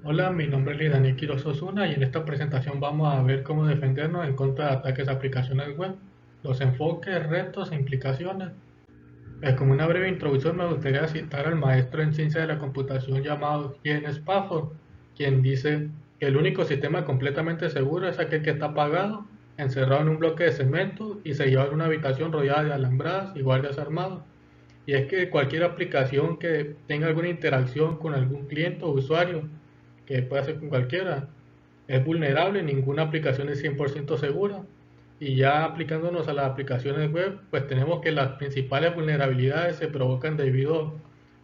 Hola, mi nombre es Daniel Quiroz Osuna y en esta presentación vamos a ver cómo defendernos en contra de ataques a aplicaciones web, los enfoques, retos e implicaciones. Como una breve introducción me gustaría citar al maestro en ciencia de la computación llamado Jen Spafford, quien dice que el único sistema completamente seguro es aquel que está apagado, encerrado en un bloque de cemento y sellado en una habitación rodeada de alambradas y guardias armados. Y es que cualquier aplicación que tenga alguna interacción con algún cliente o usuario, que puede ser con cualquiera, es vulnerable, ninguna aplicación es 100% segura. Y ya aplicándonos a las aplicaciones web, pues tenemos que las principales vulnerabilidades se provocan debido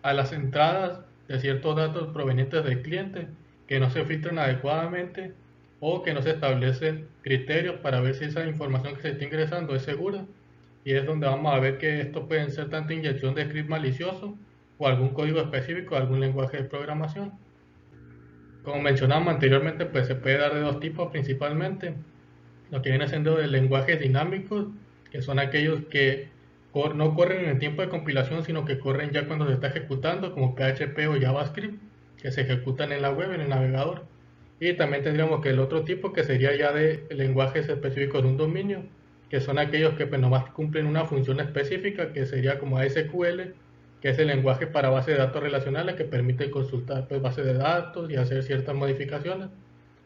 a las entradas de ciertos datos provenientes del cliente que no se filtran adecuadamente o que no se establecen criterios para ver si esa información que se está ingresando es segura. Y es donde vamos a ver que esto puede ser tanto inyección de script malicioso o algún código específico de algún lenguaje de programación. Como mencionamos anteriormente, pues se puede dar de dos tipos principalmente. Lo que viene siendo de lenguajes dinámicos, que son aquellos que no corren en el tiempo de compilación, sino que corren ya cuando se está ejecutando, como PHP o JavaScript, que se ejecutan en la web, en el navegador. Y también tendríamos que el otro tipo, que sería ya de lenguajes específicos de un dominio, que son aquellos que pues nomás cumplen una función específica, que sería como ASQL, que es el lenguaje para base de datos relacionales que permite consultar pues, bases de datos y hacer ciertas modificaciones.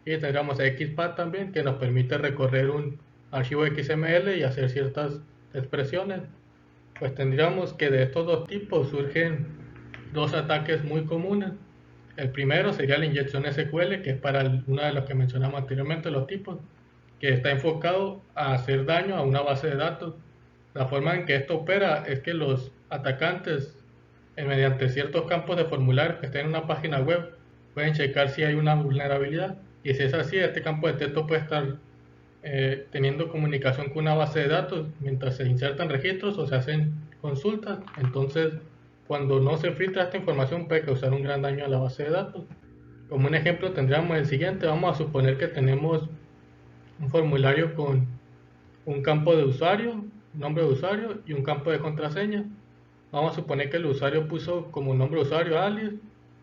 Y tendríamos XPath también, que nos permite recorrer un archivo XML y hacer ciertas expresiones. Pues tendríamos que de estos dos tipos surgen dos ataques muy comunes. El primero sería la inyección SQL, que es para uno de los que mencionamos anteriormente, los tipos, que está enfocado a hacer daño a una base de datos. La forma en que esto opera es que los atacantes, mediante ciertos campos de formulario que estén en una página web, pueden checar si hay una vulnerabilidad. Y si es así, este campo de texto puede estar teniendo comunicación con una base de datos mientras se insertan registros o se hacen consultas. Entonces, cuando no se filtra esta información, puede causar un gran daño a la base de datos. Como un ejemplo, tendríamos el siguiente. Vamos a suponer que tenemos un formulario con un campo de usuario, nombre de usuario y un campo de contraseña. Vamos a suponer que el usuario puso como nombre de usuario alias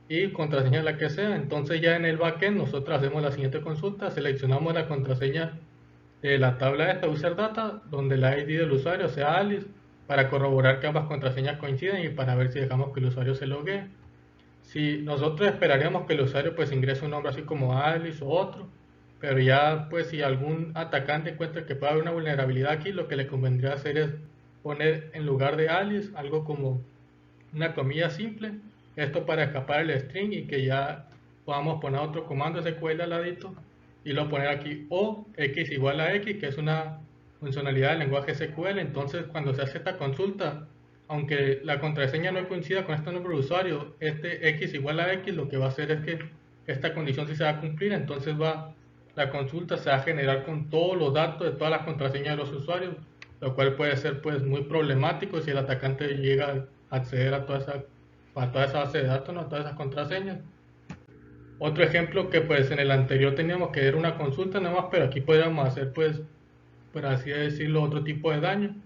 y contraseña la que sea. Entonces ya en el backend nosotros hacemos la siguiente consulta, seleccionamos la contraseña de la tabla esta user data, donde la ID del usuario sea alias, para corroborar que ambas contraseñas coinciden y para ver si dejamos que el usuario se logue. Si nosotros esperaríamos que el usuario pues ingrese un nombre así como Alice o otro, pero ya pues si algún atacante encuentra que puede haber una vulnerabilidad aquí, lo que le convendría hacer es poner en lugar de Alice algo como una comilla simple, esto para escapar el string y que ya podamos poner otro comando SQL al ladito y lo poner aquí o x igual a x, que es una funcionalidad del lenguaje SQL. Entonces cuando se hace esta consulta, aunque la contraseña no coincida con este nombre de usuario, este x igual a x lo que va a hacer es que esta condición sí se va a cumplir. Entonces la consulta se va a generar con todos los datos de todas las contraseñas de los usuarios, lo cual puede ser pues muy problemático si el atacante llega a acceder a toda esa base de datos, ¿no? A todas esas contraseñas. Otro ejemplo que pues en el anterior teníamos que ver una consulta nada más, pero aquí podríamos hacer pues, por así decirlo, otro tipo de daño.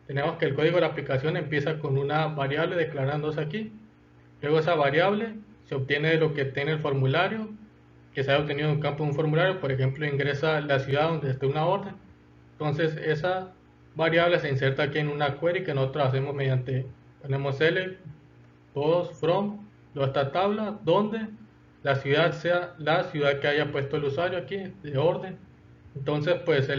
Tenemos que el código de la aplicación empieza con una variable declarándose aquí. Luego esa variable se obtiene de lo que tiene el formulario, que se haya obtenido en un campo de un formulario. Por ejemplo, ingresa la ciudad donde esté una orden. Entonces esa variable se inserta aquí en una query que nosotros hacemos mediante, ponemos L, todos from, luego esta tabla donde la ciudad sea la ciudad que haya puesto el usuario aquí de orden. Entonces pues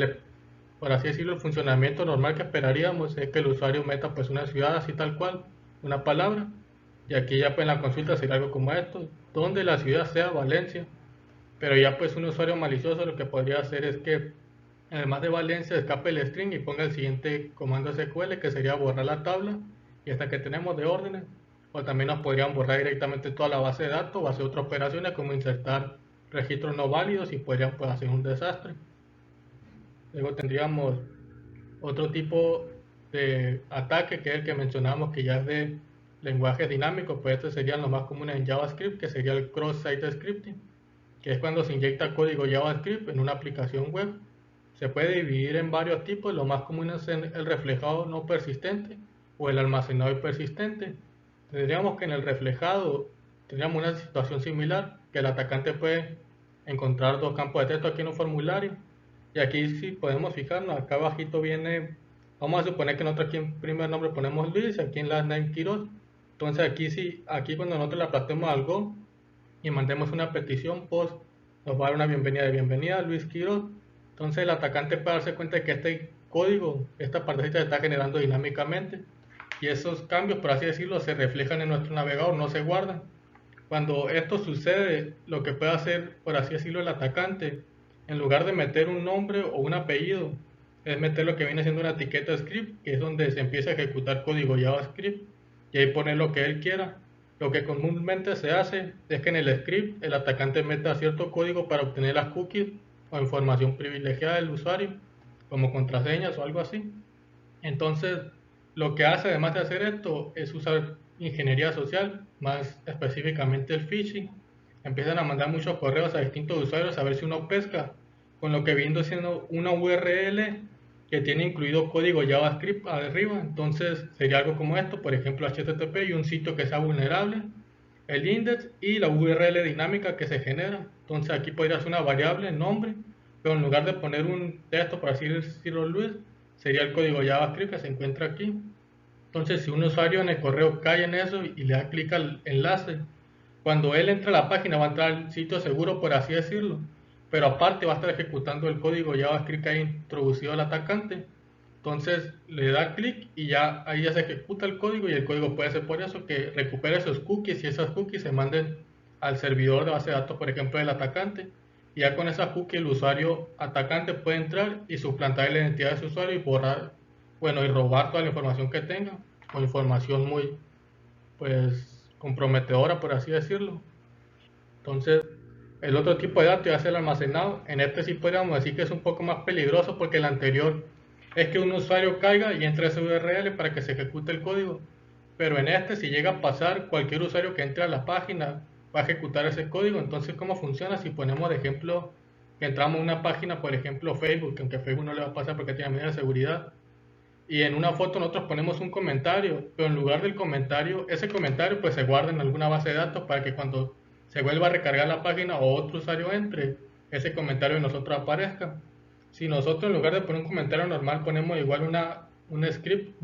por así decirlo, el funcionamiento normal que esperaríamos es que el usuario meta pues una ciudad así tal cual, una palabra, y aquí ya pues en la consulta sería algo como esto, donde la ciudad sea Valencia. Pero ya pues un usuario malicioso lo que podría hacer es que además de Valencia escape el string y ponga el siguiente comando SQL, que sería borrar la tabla y esta que tenemos de órdenes. O también nos podrían borrar directamente toda la base de datos o hacer otras operaciones como insertar registros no válidos y podrían pues hacer un desastre. Luego tendríamos otro tipo de ataque, que es el que mencionamos, que ya es de lenguajes dinámicos. Pues este sería lo más común en JavaScript, que sería el cross-site scripting, que es cuando se inyecta código JavaScript en una aplicación web. Se puede dividir en varios tipos. Lo más común es el reflejado no persistente o el almacenado persistente. Tendríamos que en el reflejado tendríamos una situación similar, que el atacante puede encontrar dos campos de texto aquí en un formulario. Y aquí sí podemos fijarnos, acá abajito viene, vamos a suponer que nosotros aquí en primer nombre ponemos Luis, aquí en last name Quiroz. Entonces aquí sí, aquí cuando nosotros le aplastemos al Go y mandemos una petición post, nos va a dar una bienvenida a Luis Quiroz. Entonces el atacante puede darse cuenta de que este código, esta partecita se está generando dinámicamente y esos cambios, por así decirlo, se reflejan en nuestro navegador, no se guardan. Cuando esto sucede, lo que puede hacer, por así decirlo, el atacante, en lugar de meter un nombre o un apellido, es meter lo que viene siendo una etiqueta script, que es donde se empieza a ejecutar código JavaScript, y ahí poner lo que él quiera. Lo que comúnmente se hace es que en el script el atacante meta cierto código para obtener las cookies o información privilegiada del usuario, como contraseñas o algo así. Entonces, lo que hace además de hacer esto es usar ingeniería social, más específicamente el phishing. Empiezan a mandar muchos correos a distintos usuarios a ver si uno pesca, con lo que viendo siendo una URL que tiene incluido código JavaScript arriba. Entonces sería algo como esto, por ejemplo HTTP y un sitio que sea vulnerable, el index y la URL dinámica que se genera. Entonces aquí podría ser una variable, nombre, pero en lugar de poner un texto, por así decirlo, Luis, sería el código JavaScript que se encuentra aquí. Entonces, si un usuario en el correo cae en eso y le da clic al enlace, cuando él entra a la página va a entrar al sitio seguro, por así decirlo, pero aparte va a estar ejecutando el código JavaScript que ha introducido el atacante. Entonces le da clic y ya ahí ya se ejecuta el código y el código puede ser por eso que recupere esos cookies y esas cookies se manden al servidor de base de datos, por ejemplo, del atacante. Y ya con esas cookies el usuario atacante puede entrar y suplantar la identidad de su usuario y borrar, bueno, y robar toda la información que tenga, o información muy, pues, comprometedora, por así decirlo. Entonces, el otro tipo de datos ya es el almacenado. En este sí podríamos decir que es un poco más peligroso porque el anterior es que un usuario caiga y entre a ese URL para que se ejecute el código. Pero en este, si llega a pasar, cualquier usuario que entre a la página va a ejecutar ese código. Entonces, ¿cómo funciona? Si ponemos de ejemplo que entramos a una página, por ejemplo Facebook, aunque a Facebook no le va a pasar porque tiene medidas de seguridad, y en una foto nosotros ponemos un comentario, pero en lugar del comentario, ese comentario pues se guarda en alguna base de datos para que cuando se vuelva a recargar la página o otro usuario entre, ese comentario de nosotros aparezca. Si nosotros en lugar de poner un comentario normal ponemos igual un script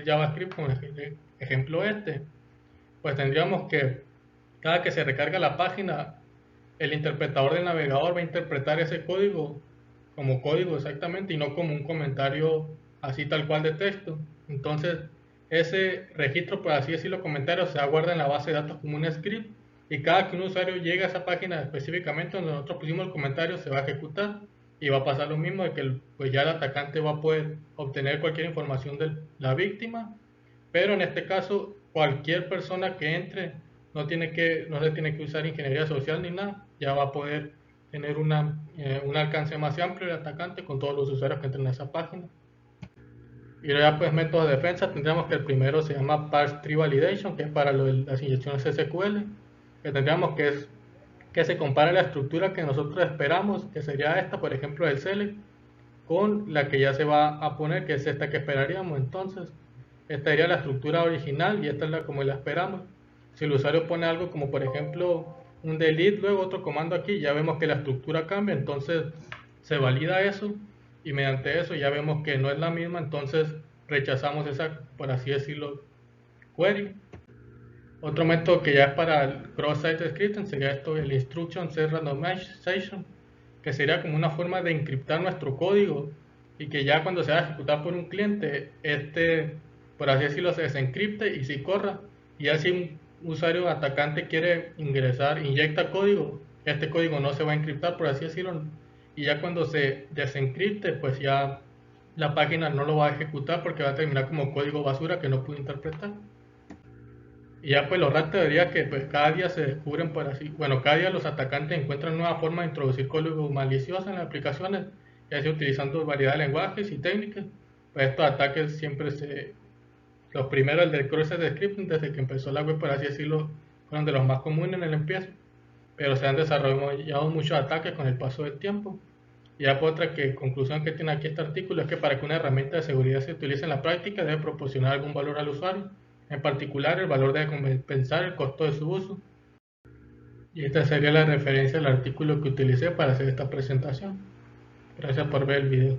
JavaScript como el ejemplo este, pues tendríamos que cada que se recarga la página, el interpretador del navegador va a interpretar ese código como código exactamente y no como un comentario así tal cual de texto. Entonces, ese registro, por así decirlo, comentarios se guarda en la base de datos como un script y cada que un usuario llega a esa página específicamente donde nosotros pusimos el comentario se va a ejecutar y va a pasar lo mismo de que pues ya el atacante va a poder obtener cualquier información de la víctima, pero en este caso cualquier persona que entre no se tiene que usar ingeniería social ni nada, ya va a poder tener un alcance más amplio el atacante con todos los usuarios que entren a esa página. Y ya pues métodos de defensa tendríamos que el primero se llama Parse Tree Validation, que es para las inyecciones SQL, que tendríamos que es que se compare la estructura que nosotros esperamos, que sería esta, por ejemplo, del select, con la que ya se va a poner, que es esta que esperaríamos. Entonces, esta sería la estructura original y esta es la como la esperamos. Si el usuario pone algo como por ejemplo un delete, luego otro comando aquí, ya vemos que la estructura cambia, entonces se valida eso y mediante eso ya vemos que no es la misma, entonces rechazamos esa, por así decirlo, query. Otro método que ya es para el cross-site scripting sería esto, el instruction set randomization, que sería como una forma de encriptar nuestro código y que ya cuando se va a ejecutar por un cliente, por así decirlo, se desencripte y si corra. Y así un usuario atacante quiere ingresar, inyecta código, este código no se va a encriptar, por así decirlo, y ya cuando se desencripte, pues ya la página no lo va a ejecutar porque va a terminar como código basura que no pudo interpretar. Y ya pues los RAT teoría que pues cada día se descubren por así, bueno, cada día los atacantes encuentran nuevas formas de introducir código malicioso en las aplicaciones, ya sea utilizando variedad de lenguajes y técnicas. Pues estos ataques los primeros, el del cross-site scripting, desde que empezó la web, por así decirlo, fueron de los más comunes en el empiezo, pero se han desarrollado muchos ataques con el paso del tiempo. Y ya por otra conclusión que tiene aquí este artículo es que para que una herramienta de seguridad se utilice en la práctica debe proporcionar algún valor al usuario. En particular, el valor debe compensar el costo de su uso. Y esta sería la referencia al artículo que utilicé para hacer esta presentación. Gracias por ver el video.